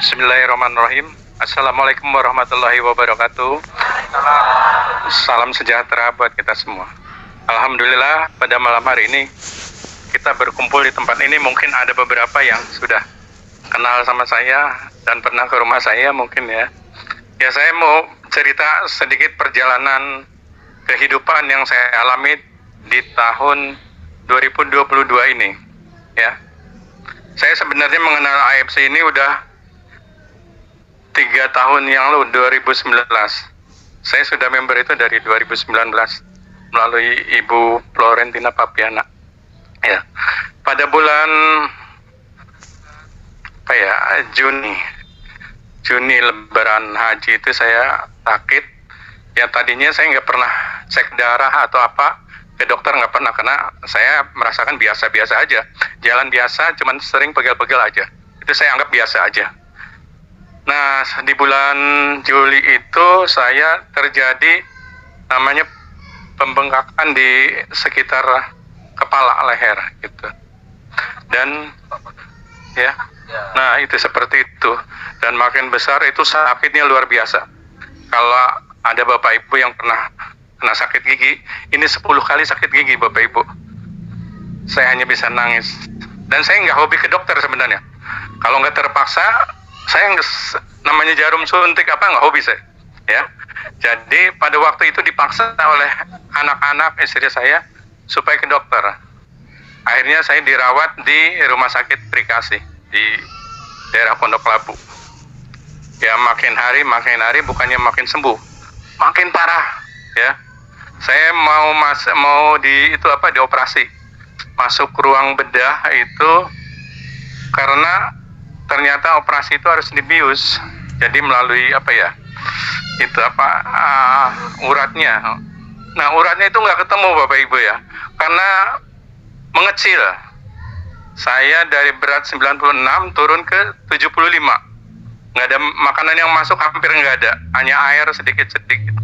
Bismillahirrahmanirrahim. Assalamualaikum warahmatullahi wabarakatuh. Salam sejahtera buat kita semua. Alhamdulillah pada malam hari ini kita berkumpul di tempat ini. Mungkin ada beberapa yang sudah kenal sama saya dan pernah ke rumah saya mungkin ya. Ya, saya mau cerita sedikit perjalanan kehidupan yang saya alami di tahun 2022 ini ya. Saya sebenarnya mengenal AFC ini udah 3 tahun yang lalu, 2019. Saya sudah member itu dari 2019 melalui Ibu Florentina Papiana. Ya, pada bulan Juni Lebaran Haji itu saya sakit. Ya, tadinya saya nggak pernah cek darah atau apa ke dokter, nggak pernah, karena saya merasakan biasa-biasa aja, jalan biasa, cuman sering pegel-pegel aja. Itu saya anggap biasa aja. Nah, di bulan Juli itu saya terjadi namanya pembengkakan di sekitar kepala leher gitu. Dan ya, nah itu seperti itu. Dan makin besar itu sakitnya luar biasa. Kalau ada Bapak Ibu yang pernah kena sakit gigi, ini 10 kali sakit gigi Bapak Ibu. Saya hanya bisa nangis. Dan saya nggak hobi ke dokter sebenarnya. Kalau nggak terpaksa, saya namanya jarum suntik apa nggak hobi saya ya. Jadi pada waktu itu dipaksa oleh anak-anak istri saya supaya ke dokter. Akhirnya saya dirawat di rumah sakit Trikasih di daerah Pondok Labu. Ya, makin hari bukannya makin sembuh, makin parah ya. Saya mau dioperasi, masuk ruang bedah itu karena ternyata operasi itu harus dibius, jadi melalui uratnya. Nah, uratnya itu nggak ketemu Bapak Ibu ya, karena mengecil. Saya dari berat 96 turun ke 75, nggak ada makanan yang masuk, hampir nggak ada, hanya air sedikit-sedikit.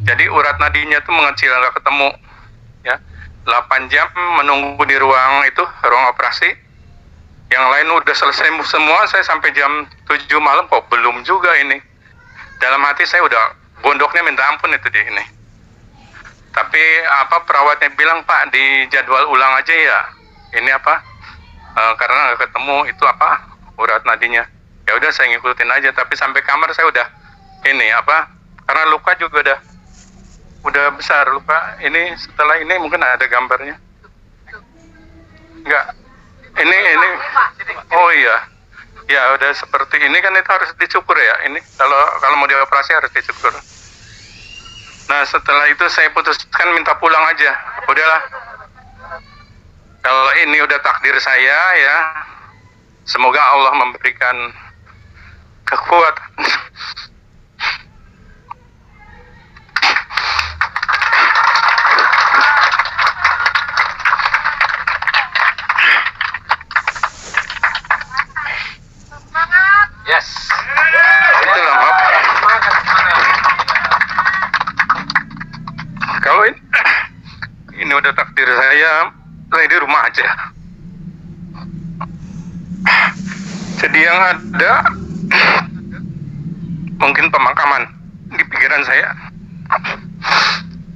Jadi urat nadinya itu mengecil, nggak ketemu ya. 8 jam menunggu di ruang operasi. Yang lain udah selesai semua, saya sampai jam 7 malam kok belum juga ini. Dalam hati saya udah bondoknya minta ampun itu di ini. Tapi perawatnya bilang, Pak, di jadwal ulang aja ya. Ini karena nggak ketemu itu urat nadinya. Ya udah, saya ngikutin aja. Tapi sampai kamar saya udah karena luka juga udah besar luka. Ini setelah ini mungkin ada gambarnya. Enggak. Ini oh iya ya, udah seperti ini kan, itu harus dicukur ya. Ini kalau mau dioperasi harus dicukur. Nah, setelah itu saya putuskan minta pulang aja. Udahlah, kalau ini udah takdir saya ya, semoga Allah memberikan kekuatan. Kalau ini udah takdir saya di rumah aja. Jadi yang ada mungkin pemakaman di pikiran saya.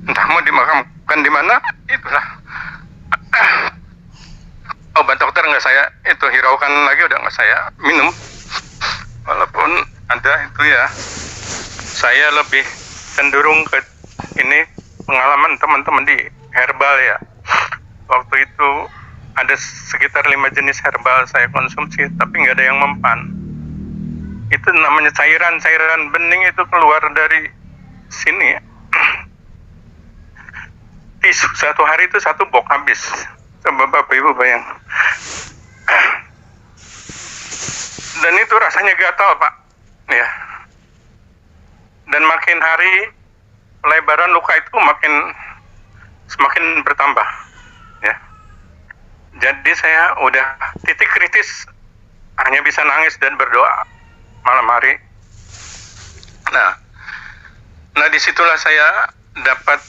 Entah mau dimakamkan di mana, itulah. Obat dokter nggak saya hiraukan lagi, udah nggak saya minum. Walaupun ada itu ya, saya lebih cenderung ke ini pengalaman teman-teman di herbal ya. Waktu itu ada sekitar 5 jenis herbal saya konsumsi, tapi nggak ada yang mempan. Itu namanya cairan bening itu keluar dari sini. Tisu 1 hari itu 1 box habis. Coba Bapak Ibu bayang. Dan itu rasanya gatal, Pak. Ya. Dan makin hari lebaran luka itu semakin bertambah. Ya. Jadi saya udah titik kritis, hanya bisa nangis dan berdoa malam hari. Nah disitulah saya dapat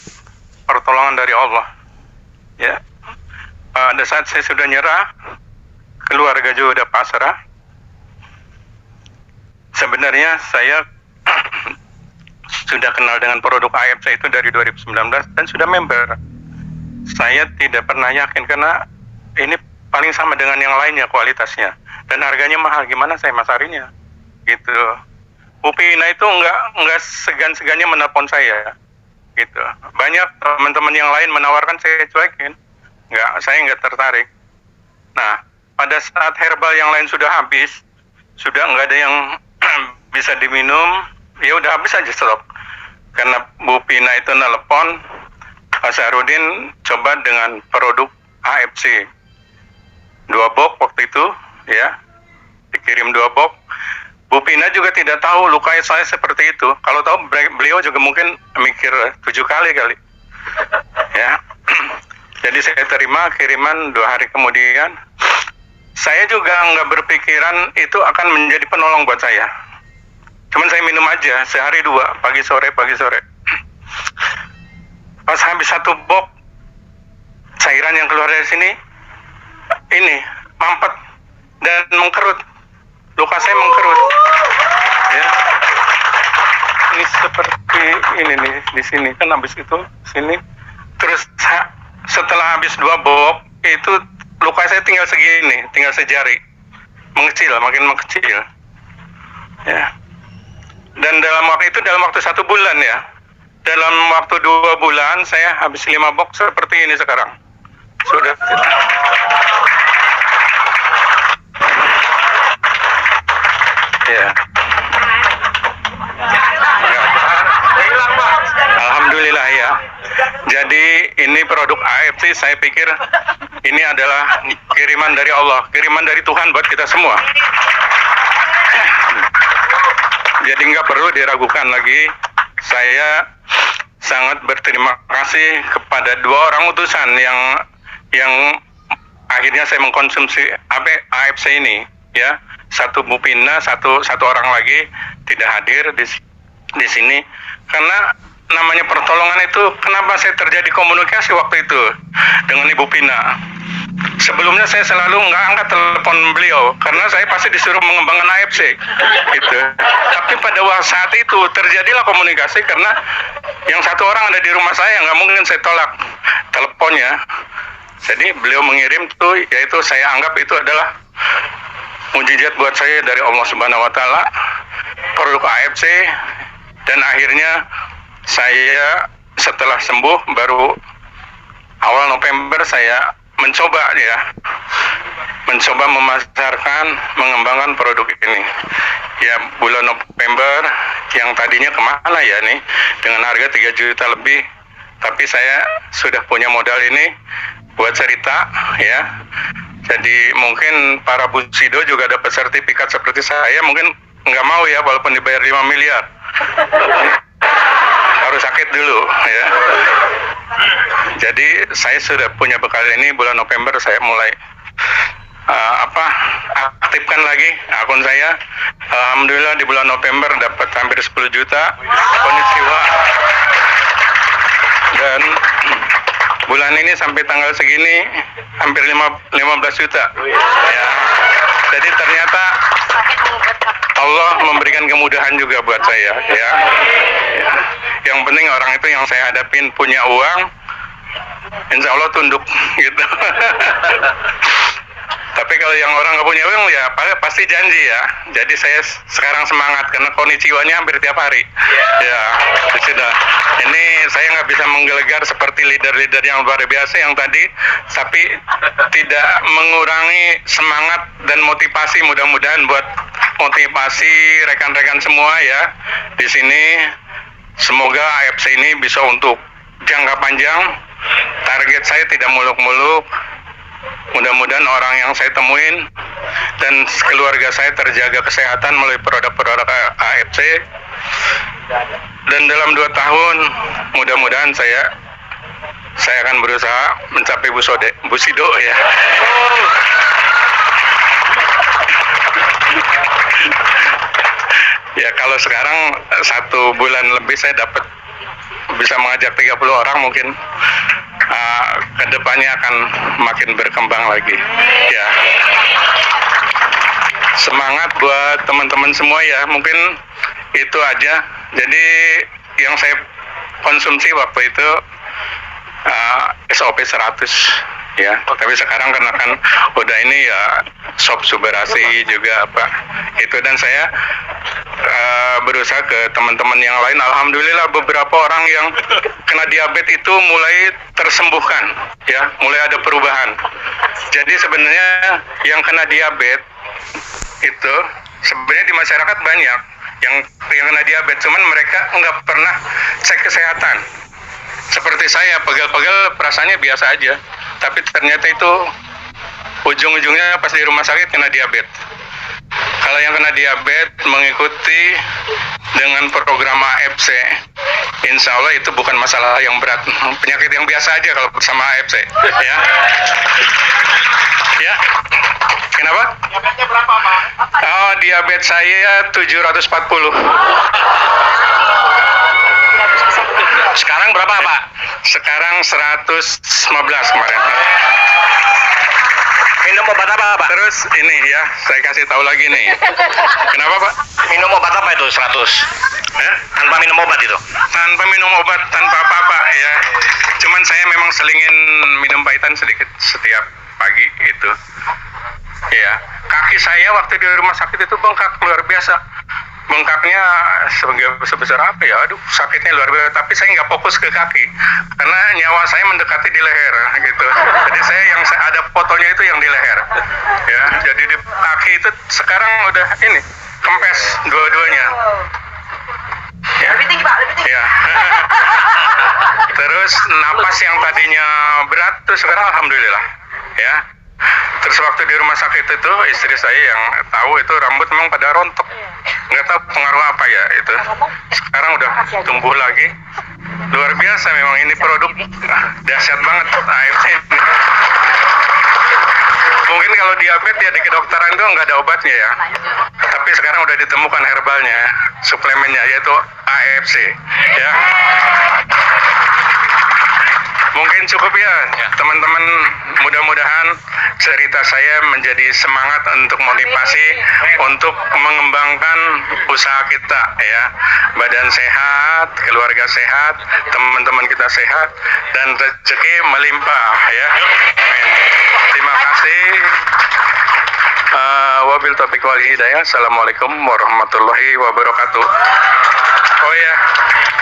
pertolongan dari Allah. Ya. Pada saat saya sudah nyerah, keluarga juga udah pasrah. sebenarnya saya sudah kenal dengan produk AFC itu dari 2019 dan sudah member. Saya tidak pernah yakin karena ini paling sama dengan yang lainnya kualitasnya dan harganya mahal. Gimana saya masarinya? Gitu. Upina itu nggak segan-segannya menelpon saya. Gitu. Banyak teman-teman yang lain menawarkan, saya cuekin. Saya nggak tertarik. Nah, pada saat herbal yang lain sudah habis, sudah nggak ada yang bisa diminum, ya udah habis aja stok. Karena Bu Pina itu nelpon, Pak Sahrudin coba dengan produk AFC 2 box waktu itu, ya, dikirim 2 box. Bu Pina juga tidak tahu luka saya seperti itu. Kalau tahu beliau juga mungkin mikir 7 kali, ya. Jadi saya terima kiriman 2 hari kemudian. Saya juga nggak berpikiran itu akan menjadi penolong buat saya. Cuman saya minum aja sehari 2, pagi sore. Pas habis 1 box, cairan yang keluar dari sini ini mampet dan mengkerut. Luka saya mengkerut. Ya. Ini seperti ini nih di sini kan, habis itu sini. Terus setelah habis 2 box itu luka saya tinggal segini, tinggal sejari, makin mengecil. Ya. Dan dalam waktu 1 bulan ya. Dalam waktu 2 bulan saya habis 5 box seperti ini sekarang. Sudah. Ya. Alhamdulillah ya. Jadi ini produk AFC, saya pikir ini adalah kiriman dari Allah, kiriman dari Tuhan buat kita semua. Jadi nggak perlu diragukan lagi. Saya sangat berterima kasih kepada 2 orang utusan yang akhirnya saya mengkonsumsi AFC ini, ya. 1 Bu Pina, satu orang lagi tidak hadir di sini karena namanya pertolongan itu. Kenapa saya terjadi komunikasi waktu itu dengan Ibu Pina? Sebelumnya saya selalu nggak angkat telepon beliau karena saya pasti disuruh mengembangkan AFC gitu. Tapi pada saat itu terjadilah komunikasi karena yang 1 orang ada di rumah saya, nggak mungkin saya tolak teleponnya. Jadi beliau mengirim tuh, yaitu saya anggap itu adalah mujizat buat saya dari Allah Subhanahu wa taala, produk AFC. Dan akhirnya saya setelah sembuh baru awal November saya mencoba memasarkan, mengembangkan produk ini. Ya, bulan November yang tadinya kemana ya nih dengan harga 3 juta lebih, tapi saya sudah punya modal ini buat cerita, ya. Jadi mungkin para busido juga dapat sertifikat seperti saya, mungkin nggak mau ya walaupun dibayar 5 miliar. Harus sakit dulu, ya. Jadi saya sudah punya bekal ini. Bulan November saya mulai aktifkan lagi akun saya. Alhamdulillah di bulan November dapat hampir 10 juta konnichiwa. Dan bulan ini sampai tanggal segini hampir 15 juta. Ya. Jadi ternyata Allah memberikan kemudahan juga buat saya, ya. Yang penting orang itu yang saya hadapin punya uang, insya Allah tunduk gitu. Tapi kalau yang orang nggak punya uang ya pasti janji ya. Jadi saya sekarang semangat karena konnichiwa-nya hampir tiap hari. Ya, sudah. Ini saya nggak bisa menggelegar seperti leader-leader yang luar biasa yang tadi, tapi tidak mengurangi semangat dan motivasi. Mudah-mudahan buat motivasi rekan-rekan semua ya di sini. Semoga AFC ini bisa untuk jangka panjang. Target saya tidak muluk-muluk. Mudah-mudahan orang yang saya temuin dan keluarga saya terjaga kesehatan melalui produk-produk AFC. Dan dalam 2 tahun mudah-mudahan saya akan berusaha mencapai busido ya. Ya kalau sekarang 1 bulan lebih saya dapat bisa mengajak 30 orang, mungkin kedepannya akan makin berkembang lagi. Ya. Semangat buat teman-teman semua ya. Mungkin itu aja. Jadi yang saya konsumsi waktu itu SOP 100 ya. Tapi sekarang karena kan udah ini ya sop subarasi juga apa itu, dan saya berusaha ke teman-teman yang lain. Alhamdulillah beberapa orang yang kena diabetes itu mulai tersembuhkan ya, mulai ada perubahan. Jadi sebenarnya yang kena diabetes itu sebenarnya di masyarakat banyak yang kena diabetes, cuman mereka nggak pernah cek kesehatan. Seperti saya, pegel-pegel perasaannya biasa aja, tapi ternyata itu ujung-ujungnya pas di rumah sakit kena diabetes. Kalau yang kena diabetes mengikuti dengan program AFC, insya Allah itu bukan masalah yang berat, penyakit yang biasa aja kalau bersama AFC ya. Ya. Kenapa? Diabetesnya berapa, Pak? Oh, diabetes saya 740. Sekarang berapa, Pak? Sekarang 115 kemarin. Minum obat apa, Pak? Terus ini ya, saya kasih tahu lagi nih. Kenapa, Pak? Minum obat apa itu 100? Tanpa minum obat itu? Tanpa minum obat, tanpa apa-apa ya. Cuman saya memang selingin minum pahitan sedikit setiap pagi itu. Ya, kaki saya waktu di rumah sakit itu bengkak luar biasa. Bengkaknya sebesar apa ya? Aduh, sakitnya luar biasa. Tapi saya nggak fokus ke kaki karena nyawa saya mendekati di leher gitu. Jadi saya ada fotonya itu yang di leher. Ya, jadi di kaki itu sekarang udah ini kempes dua-duanya. Ya. Lebih tinggi, Pak, lebih tinggi. Ya. Terus napas yang tadinya berat tuh sekarang alhamdulillah. Ya. Terus waktu di rumah sakit itu istri saya yang tahu itu rambut memang pada rontok. Nggak tahu pengaruh apa ya itu. Sekarang udah tumbuh lagi. Luar biasa memang ini produk dahsyat banget AFC ini. Mungkin kalau diabetes ya di kedokteran itu nggak ada obatnya ya. Tapi sekarang udah ditemukan herbalnya, suplemennya yaitu AFC ya. Mungkin cukup ya teman-teman, mudah-mudahan cerita saya menjadi semangat untuk motivasi untuk mengembangkan usaha kita ya. Badan sehat, keluarga sehat, teman-teman kita sehat, dan rezeki melimpah ya. Amin. Terima kasih. Wabil taufiq wal hidayah. Assalamualaikum warahmatullahi wabarakatuh. Oh ya,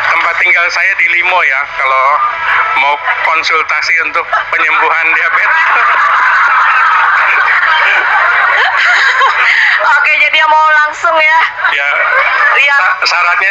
tempat tinggal saya di Limo ya, kalau mau konsultasi untuk penyembuhan diabetes. Oke, jadi yang mau langsung ya. Ya, Lihat. syaratnya